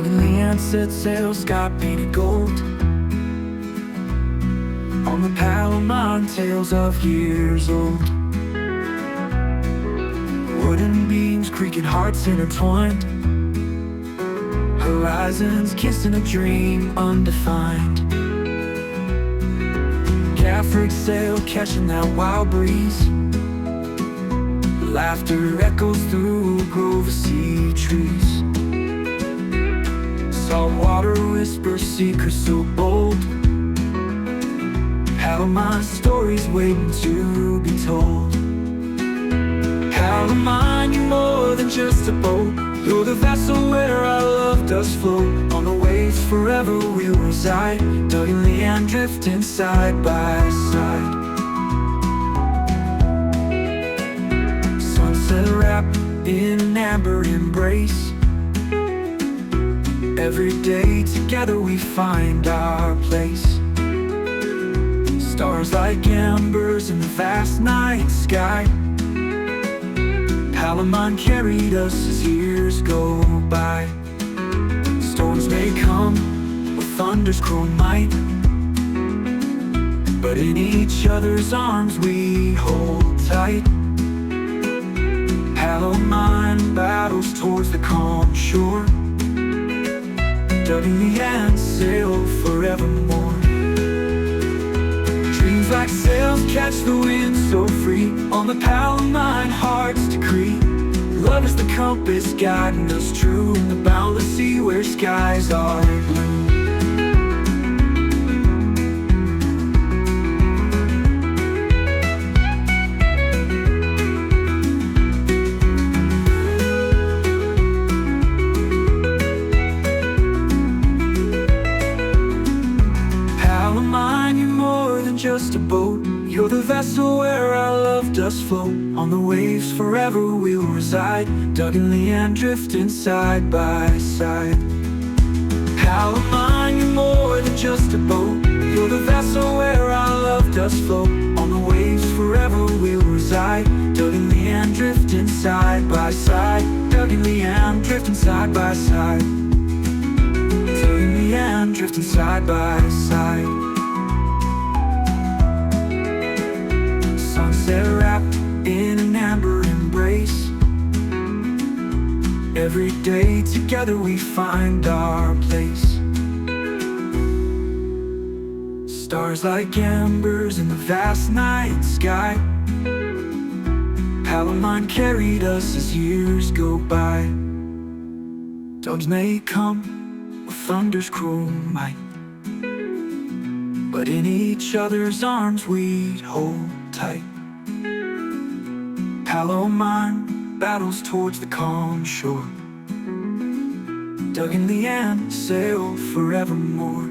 Doug and Leanne set sail, sky painted gold, on the Albemarle tales of years old. Wooden beams creaking, hearts intertwined, horizons kissing a dream undefined. Gafford sail catching that wild breeze, laughter echoes through a grove of sea trees. Saltwater whispers, secrets so bold, Albemarle stories waiting to be told. Albemarle, you're more than just a boat. You're the vessel where our love does float. On the waves forever we'll reside, Doug and Leanne drifting side by side. Sunset wrapped in an amber embrace, every day together we find our place. Stars like embers in the vast night sky, Albemarle carried us as years go by. Storms may come with thunder's cruel might, but in each other's arms we hold tight. Albemarle battles towards the calm shore, Doug and Leanne sail forevermore. Dreams like sails catch the wind so free, on the Albemarle heart's decree. Love is the compass guiding us true, in the boundless sea where skies are blue. Albemarle, you're more than just a boat. You're the vessel where our love does float. On the waves forever we'll reside, Doug and Leanne drifting side by side. Albemarle, you're more than just a boat. You're the vessel where our love does float. On the waves forever we'll reside, Doug and Leanne drifting side by side. Doug and Leanne drifting side by side. Doug and Leanne drifting side by side. Sunset wrapped in an amber embrace, every day together we find our place. Stars like embers in the vast night sky, Albemarle carried us as years go by. Dogs may come with thunder's cruel might, but in each other's arms we hold tight. Albemarle battles towards the calm shore, Doug and Leanne sail forevermore.